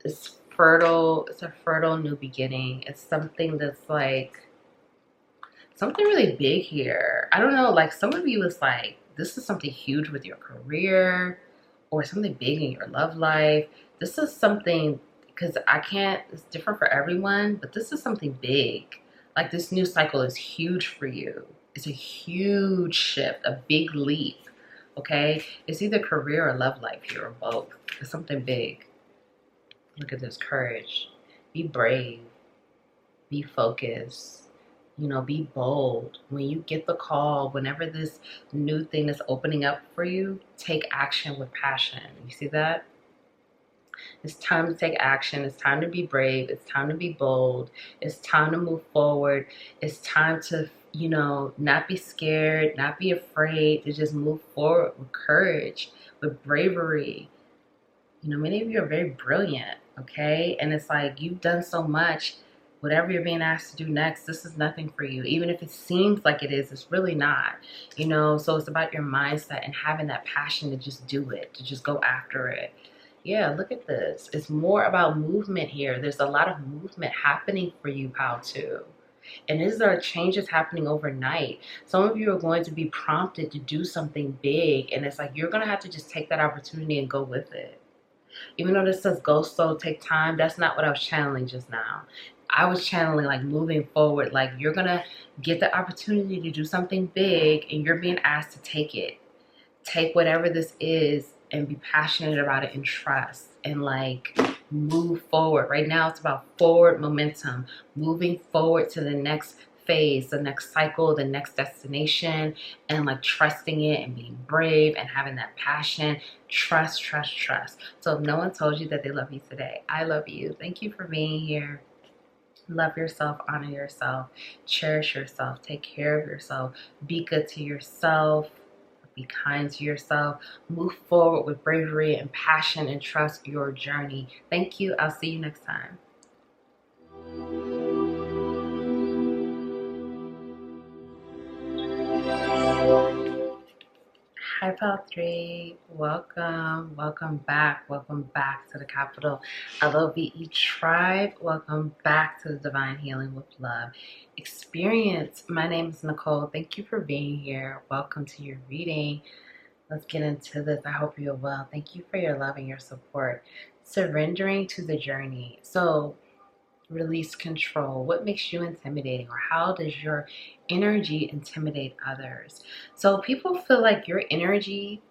it's fertile. It's a fertile new beginning. It's something that's like something really big here. I don't know, like some of you is like, this is something huge with your career or something big in your love life. This is something, because it's different for everyone, but this is something big. Like, this new cycle is huge for you. It's a huge shift, a big leap, okay? It's either career or love life here, or both. It's something big. Look at this, courage. Be brave. Be focused. You know, be bold. When you get the call, whenever this new thing is opening up for you, take action with passion. You see that? It's time to take action. It's time to be brave. It's time to be bold. It's time to move forward. It's time to, you know, not be scared, not be afraid, to just move forward with courage, with bravery. You know, many of you are very brilliant, okay? And it's like, you've done so much whatever you're being asked to do next, this is nothing for you. Even if it seems like it is, it's really not, you know? So it's about your mindset and having that passion to just do it, to just go after it. Yeah, look at this. It's more about movement here. There's a lot of movement happening for you, pal, too. And these are changes happening overnight. Some of you are going to be prompted to do something big, and it's like you're going to have to just take that opportunity and go with it. Even though this says go slow, take time, that's not what I was channeling just now. I was channeling like moving forward, like you're going to get the opportunity to do something big and you're being asked to take it. Take whatever this is and be passionate about it and trust and like move forward. Right now it's about forward momentum, moving forward to the next phase, the next cycle, the next destination, and like trusting it and being brave and having that passion. Trust, trust, trust. So if no one told you that they love you today, I love you. Thank you for being here. Love yourself, honor yourself, cherish yourself, take care of yourself, be good to yourself, be kind to yourself, move forward with bravery and passion, and trust your journey. Thank you. I'll see you next time. Hi, Pal 3. Welcome. Welcome back. Welcome back to the Capital LOVE Tribe. Welcome back to the Divine Healing with Love Experience. My name is Nicole. Thank you for being here. Welcome to your reading. Let's get into this. I hope you're well. Thank you for your love and your support. Surrendering to the journey. So, release control. What makes you intimidating, or how does your energy intimidate others? So people feel like your energy,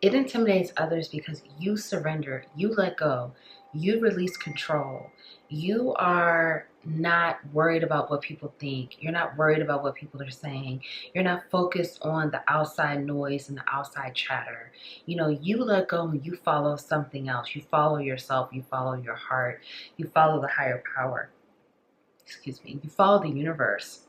it intimidates others because you surrender, you let go, you release control. You are not worried about what people think. You're not worried about what people are saying. You're not focused on the outside noise and the outside chatter. You know, you let go and you follow something else. You follow yourself. You follow your heart. You follow the higher power. Excuse me. You follow the universe.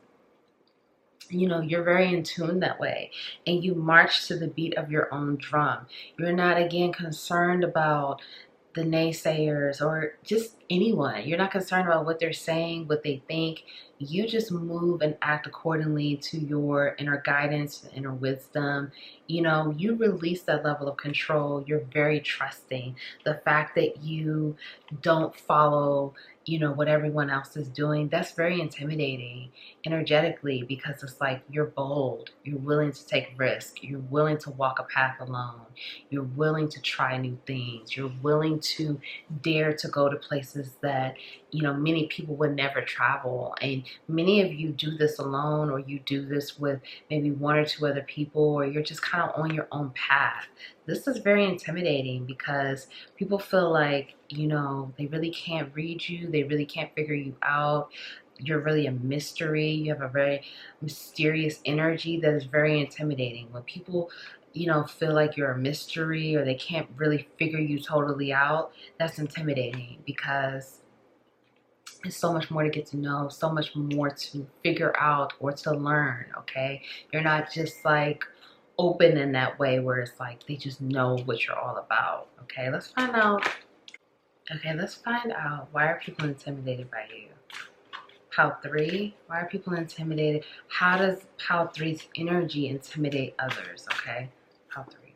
You know, you're very in tune that way, and you march to the beat of your own drum. You're not, again, concerned about the naysayers or just anyone. You're not concerned about what they're saying, what they think. You just move and act accordingly to your inner guidance, inner wisdom. You know, you release that level of control. You're very trusting. The fact that you don't follow, you know, what everyone else is doing, that's very intimidating energetically, because it's like you're bold. You're willing to take risk. You're willing to walk a path alone. You're willing to try new things. You're willing to dare to go to places that, you know, many people would never travel. And many of you do this alone, or you do this with maybe one or two other people, or you're just kind of on your own path. This is very intimidating because people feel like, you know, they really can't read you. They really can't figure you out. You're really a mystery. You have a very mysterious energy that is very intimidating. When people, you know, feel like you're a mystery or they can't really figure you totally out, that's intimidating, because it's so much more to get to know, so much more to figure out or to learn, okay? You're not just like open in that way where it's like they just know what you're all about, okay? Let's find out. Okay, let's find out, why are people intimidated by you? Pile 3, why are people intimidated? How does Pile 3's energy intimidate others, okay? Pile 3.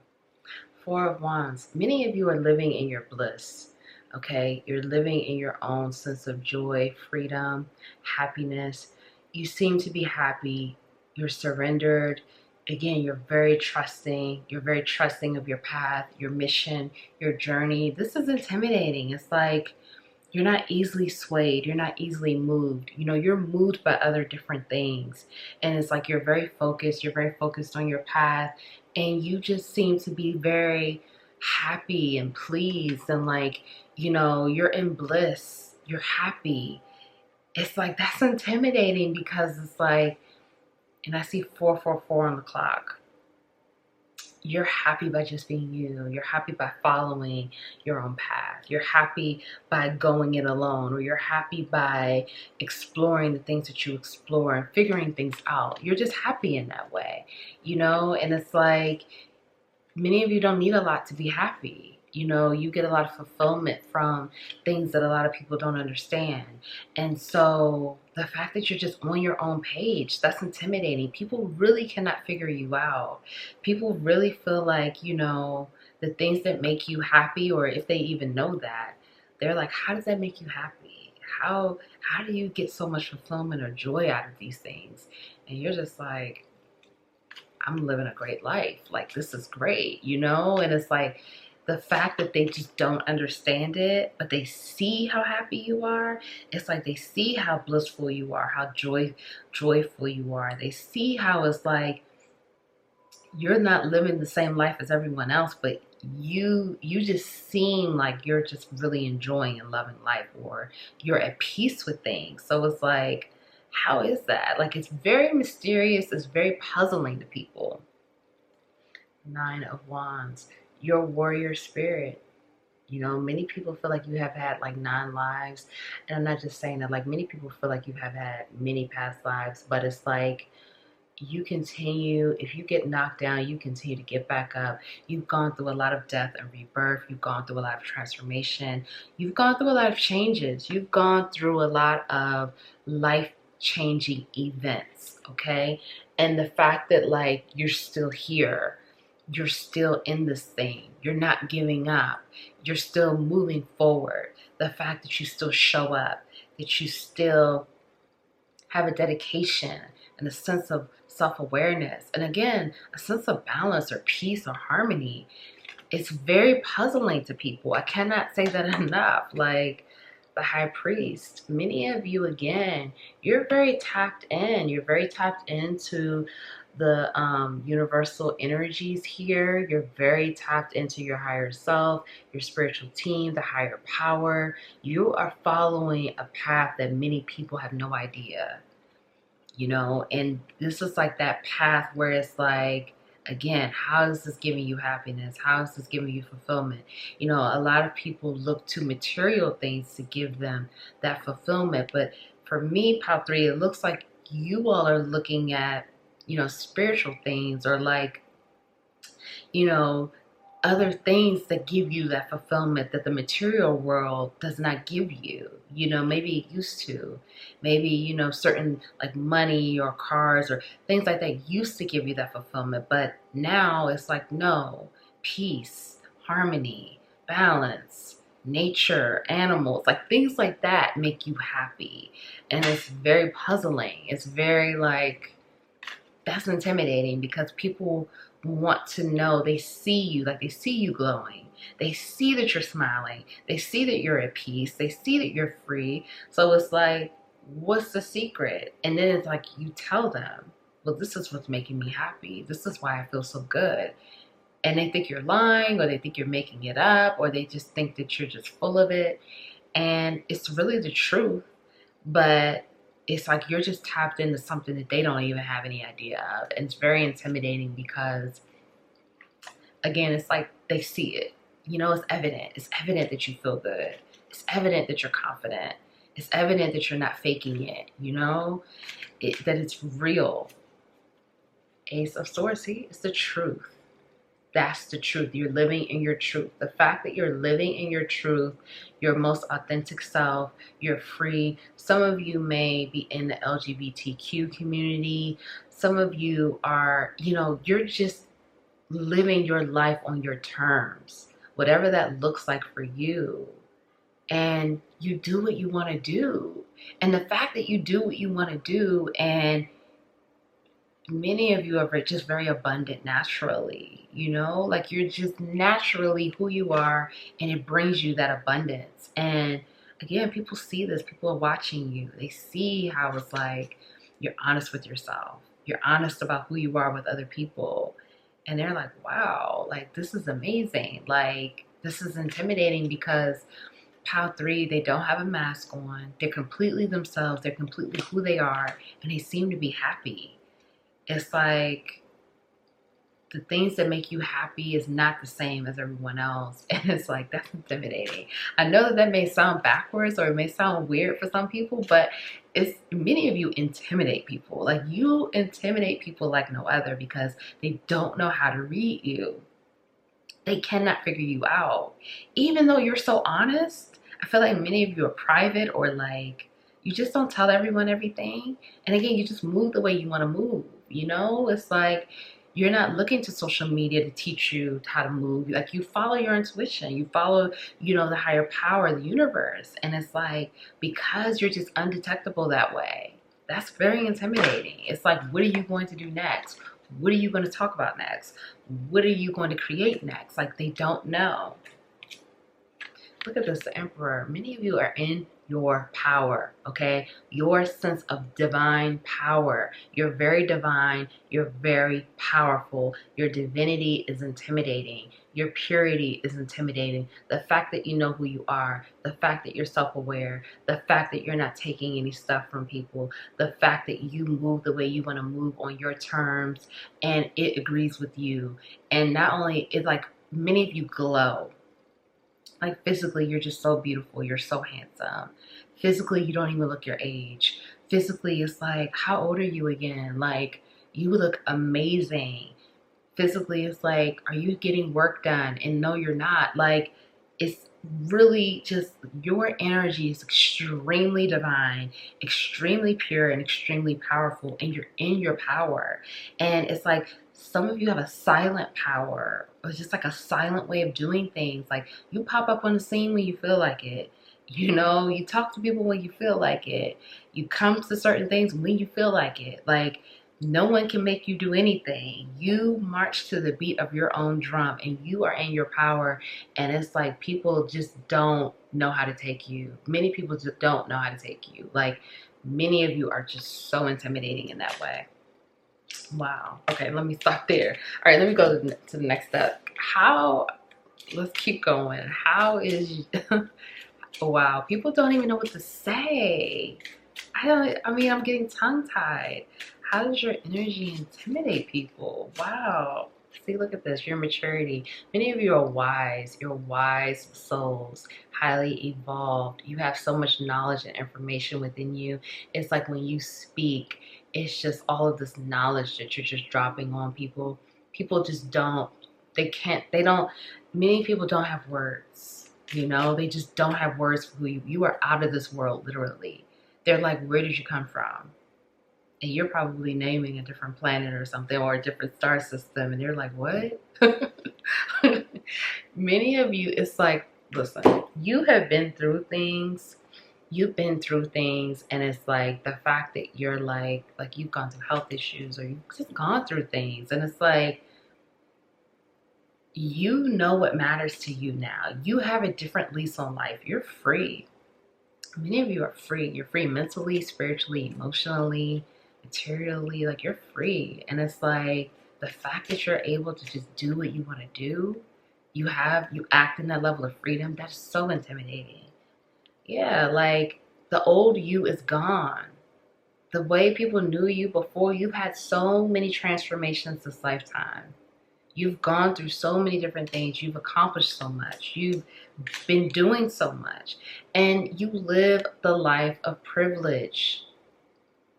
4 of Wands, many of you are living in your bliss. Okay, you're living in your own sense of joy, freedom, happiness. You seem to be happy. You're surrendered. Again, you're very trusting. You're very trusting of your path, your mission, your journey. This is intimidating. It's like you're not easily swayed. You're not easily moved. You know, you're moved by other different things. And it's like you're very focused. You're very focused on your path. And you just seem to be very happy and pleased, and like, you know, you're in bliss, you're happy. It's like that's intimidating, because it's like, and I see 444 on the clock. You're happy by just being you. You're happy by following your own path. You're happy by going it alone, or you're happy by exploring the things that you explore and figuring things out. You're just happy in that way, you know? And it's like, many of you don't need a lot to be happy. You know, you get a lot of fulfillment from things that a lot of people don't understand. And so the fact that you're just on your own page, that's intimidating. People really cannot figure you out. People really feel like, you know, the things that make you happy, or if they even know that, they're like, how does that make you happy? How do you get so much fulfillment or joy out of these things? And you're just like, I'm living a great life. Like, this is great, you know? And it's like the fact that they just don't understand it, but they see how happy you are. It's like they see how blissful you are, how joyful you are. They see how it's like you're not living the same life as everyone else, but you just seem like you're just really enjoying and loving life, or you're at peace with things. So it's like, how is that? Like, it's very mysterious. It's very puzzling to people. 9 of Wands, your warrior spirit. You know, many people feel like you have had like 9 lives. And I'm not just saying that, like, many people feel like you have had many past lives, but it's like you continue, if you get knocked down, you continue to get back up. You've gone through a lot of death and rebirth. You've gone through a lot of transformation. You've gone through a lot of changes. You've gone through a lot of life-changing events, okay? And the fact that, like, you're still here, you're still in this thing, you're not giving up, you're still moving forward. The fact that you still show up, that you still have a dedication and a sense of self-awareness, and again, a sense of balance or peace or harmony. It's very puzzling to people. I cannot say that enough. Like the High Priest, many of you, again, you're very tapped in. You're very tapped into the universal energies here. You're very tapped into your higher self, your spiritual team, the higher power. You are following a path that many people have no idea, you know, and this is like that path where it's like, again, how is this giving you happiness? How is this giving you fulfillment? You know, a lot of people look to material things to give them that fulfillment. But for me, Pile 3, it looks like you all are looking at, you know, spiritual things, or like, you know, other things that give you that fulfillment that the material world does not give you. You know, maybe it used to. Maybe, you know, certain like money or cars or things like that used to give you that fulfillment. But now it's like, no, peace, harmony, balance, nature, animals, like things like that make you happy. And it's very puzzling. It's very like, that's intimidating, because people want to know, they see you, like they see you glowing, they see that you're smiling, they see that you're at peace, they see that you're free. So it's like, what's the secret? And then it's like, you tell them, well, this is what's making me happy, this is why I feel so good. And they think you're lying, or they think you're making it up, or they just think that you're just full of it. And it's really the truth, but it's like you're just tapped into something that they don't even have any idea of. And it's very intimidating because, again, it's like they see it. You know, it's evident. It's evident that you feel good. It's evident that you're confident. It's evident that you're not faking it, you know, that it's real. Ace of Swords, see, it's the truth. That's the truth. You're living in your truth. The fact that you're living in your truth, your most authentic self, you're free. Some of you may be in the LGBTQ community. Some of you are, you know, you're just living your life on your terms, whatever that looks like for you. And you do what you want to do. And the fact that you do what you want to do, and many of you are just very abundant naturally, you know, like you're just naturally who you are, and it brings you that abundance. And again, people see this, people are watching you, they see how it's like you're honest with yourself, you're honest about who you are with other people, and they're like, wow, like this is amazing, like this is intimidating, because Pile 3, they don't have a mask on, they're completely themselves, they're completely who they are, and they seem to be happy. It's like the things that make you happy is not the same as everyone else. And it's like, that's intimidating. I know that that may sound backwards, or it may sound weird for some people, but it's, many of you intimidate people. Like, you intimidate people like no other, because they don't know how to read you. They cannot figure you out. Even though you're so honest, I feel like many of you are private, or like you just don't tell everyone everything. And again, you just move the way you want to move. You know, it's like you're not looking to social media to teach you how to move. Like you follow your intuition, you follow, the higher power, the universe. And it's like, because you're just undetectable that way, that's very intimidating. It's like, what are you going to do next? What are you going to talk about next? What are you going to create next? Like, they don't know. Look at this, the Emperor. Many of you are in your power, okay? Your sense of divine power. You're very divine. You're very powerful. Your divinity is intimidating. Your purity is intimidating. The fact that you know who you are, the fact that you're self-aware, the fact that you're not taking any stuff from people, the fact that you move the way you want to move on your terms and it agrees with you. And not only is like, many of you glow. Like physically, you're just so beautiful. You're so handsome. Physically, you don't even look your age. Physically, it's like, how old are you again? Like, you look amazing. Physically, it's like, are you getting work done? And no, you're not. Like, it's really just, your energy is extremely divine, extremely pure, and extremely powerful. And you're in your power. And it's like, some of you have a silent power, or just like a silent way of doing things. Like, you pop up on the scene when you feel like it. You talk to people when you feel like it. You come to certain things when you feel like it. Like, no one can make you do anything. You march to the beat of your own drum, and you are in your power. And it's like, people just don't know how to take you. Many people just don't know how to take you. Like, many of you are just so intimidating in that way. Wow. Okay, let me stop there. All right, let me go to the next step. Let's keep going. How is, wow, people don't even know what to say. I'm getting tongue-tied. How does your energy intimidate people? Wow. See, look at this, your maturity. Many of you are wise. You're wise souls, highly evolved. You have so much knowledge and information within you. It's like when you speak, it's just all of this knowledge that you're just dropping on people. People just many people don't have words, they just don't have words for who you are. Out of this world, literally. They're like, where did you come from? And you're probably naming a different planet or something, or a different star system. And they're like, what? Many of you, it's like, listen, you have been through things. You've been through things. And it's like the fact that you're like you've gone through health issues, or you've just gone through things. And it's like, you know what matters to you now. You have a different lease on life. You're free. Many of you are free. You're free mentally, spiritually, emotionally, materially. Like, you're free. And it's like, the fact that you're able to just do what you want to do, you act in that level of freedom. That's so intimidating. Yeah, like, the old you is gone. The way people knew you before, you've had so many transformations this lifetime. You've gone through so many different things. You've accomplished so much. You've been doing so much. And you live the life of privilege.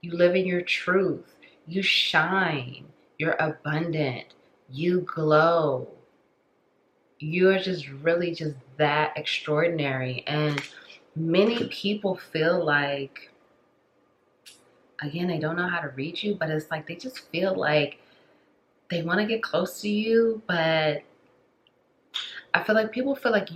You live in your truth. You shine. You're abundant. You glow. You are just really just that extraordinary. And many people feel like, again, they don't know how to reach you, but it's like they just feel like they want to get close to you, but I feel like people feel like,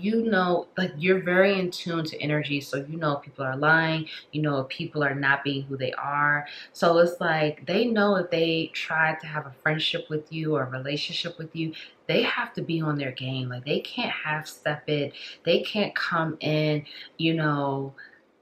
like you're very in tune to energy. So if people are lying, if people are not being who they are. So it's like, they know if they try to have a friendship with you or a relationship with you, they have to be on their game. Like, they can't half step it. They can't come in,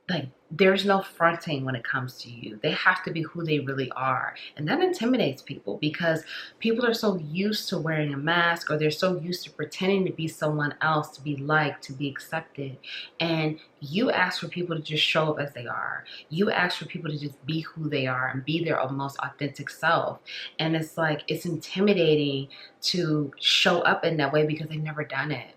like, there's no fronting when it comes to you. They have to be who they really are. And that intimidates people, because people are so used to wearing a mask, or they're so used to pretending to be someone else, to be liked, to be accepted. And you ask for people to just show up as they are. You ask for people to just be who they are and be their most authentic self. And it's like, it's intimidating to show up in that way because they've never done it.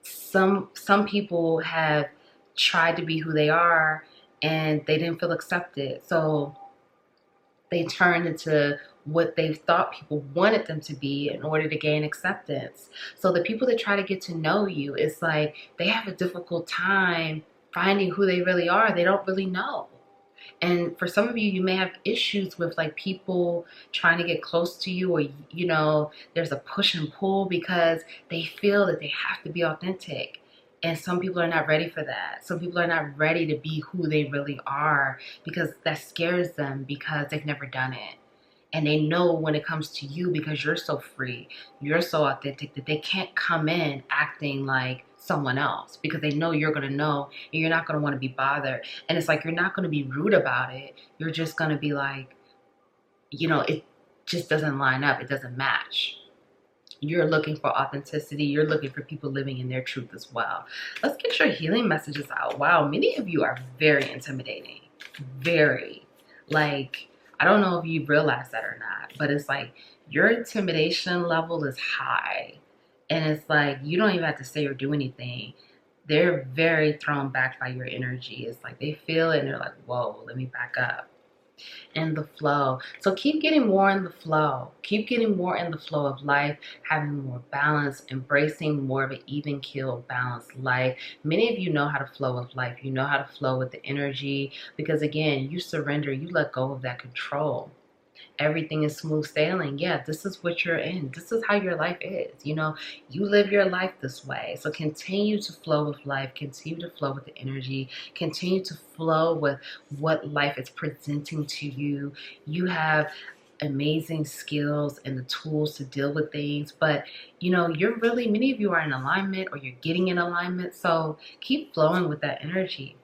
Some people have tried to be who they are and they didn't feel accepted. So they turned into what they thought people wanted them to be in order to gain acceptance. So the people that try to get to know you, it's like they have a difficult time finding who they really are. They don't really know. And for some of you, you may have issues with like people trying to get close to you, or, you know, there's a push and pull because they feel that they have to be authentic. And some people are not ready for that. Some people are not ready to be who they really are because that scares them because they've never done it. And they know when it comes to you, because you're so free, you're so authentic, that they can't come in acting like someone else because they know you're going to know and you're not going to want to be bothered. And it's like you're not going to be rude about it. You're just going to be like, you know, it just doesn't line up. It doesn't match. You're looking for authenticity. You're looking for people living in their truth as well. Let's get your healing messages out. Wow, many of you are very intimidating. Very. Like, I don't know if you realize that or not, but it's like your intimidation level is high. And it's like you don't even have to say or do anything. They're very thrown back by your energy. It's like they feel it and they're like, whoa, let me back up. In the flow. So keep getting more in the flow. Keep getting more in the flow of life, having more balance, embracing more of an even keel, balanced life. Many of you know how to flow with life. You know how to flow with the energy because, again, you surrender, you let go of that control. Everything is smooth sailing. Yeah, this is what you're in. This is how your life is. You know, you live your life this way. So continue to flow with life. Continue to flow with the energy. Continue to flow with what life is presenting to you. You have amazing skills and the tools to deal with things, but you know, you're really, many of you are in alignment or you're getting in alignment. So keep flowing with that energy.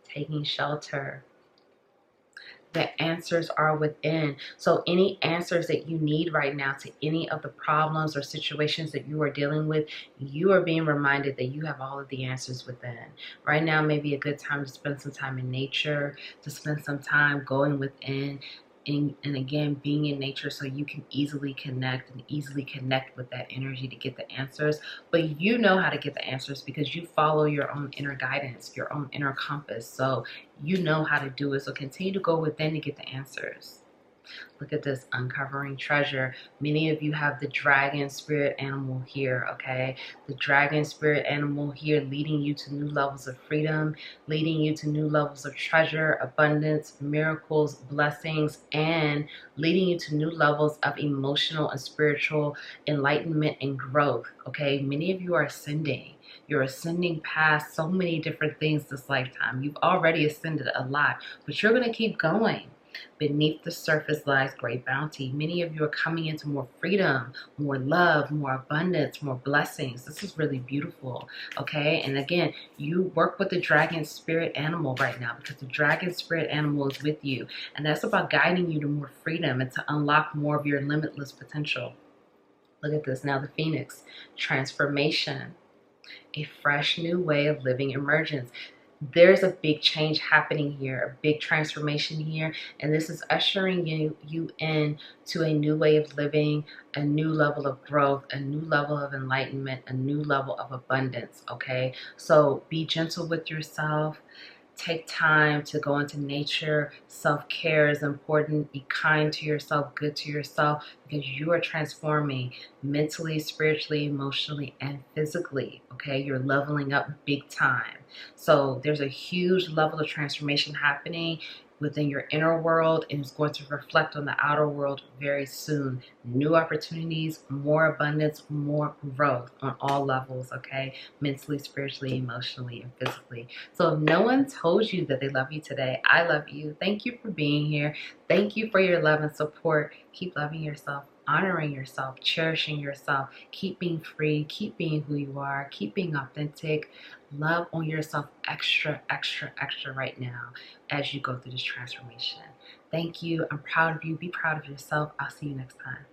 Taking shelter. The answers are within. So any answers that you need right now to any of the problems or situations that you are dealing with, you are being reminded that you have all of the answers within. Right now may be a good time to spend some time in nature, to spend some time going within, and again, being in nature so you can easily connect with that energy to get the answers. But you know how to get the answers because you follow your own inner guidance, your own inner compass. So you know how to do it. So continue to go within to get the answers. Look at this, uncovering treasure. Many of you have the dragon spirit animal here, okay? The dragon spirit animal here leading you to new levels of freedom, leading you to new levels of treasure, abundance, miracles, blessings, and leading you to new levels of emotional and spiritual enlightenment and growth, okay? Many of you are ascending. You're ascending past so many different things this lifetime. You've already ascended a lot, but you're going to keep going. Beneath the surface lies great bounty. Many of you are coming into more freedom, more love, more abundance, more blessings. This is really beautiful, okay? And again, you work with the dragon spirit animal right now because the dragon spirit animal is with you. And that's about guiding you to more freedom and to unlock more of your limitless potential. Look at this now, the phoenix, transformation, a fresh new way of living emergence. There's a big change happening here, a big transformation here, and this is ushering you in to a new way of living, a new level of growth, a new level of enlightenment, a new level of abundance, okay? So be gentle with yourself. Take time to go into nature. Self-care is important. Be kind to yourself, good to yourself, because you are transforming mentally, spiritually, emotionally, and physically, okay? You're leveling up big time. So there's a huge level of transformation happening within your inner world, and it's going to reflect on the outer world very soon. New opportunities, more abundance, more growth on all levels, okay? Mentally, spiritually, emotionally, and physically. So if no one told you that they love you today, I love you. Thank you for being here. Thank you for your love and support. Keep loving yourself, honoring yourself, cherishing yourself. Keep being free. Keep being who you are. Keep being authentic. Love on yourself extra, extra, extra right now as you go through this transformation. Thank you. I'm proud of you. Be proud of yourself. I'll see you next time.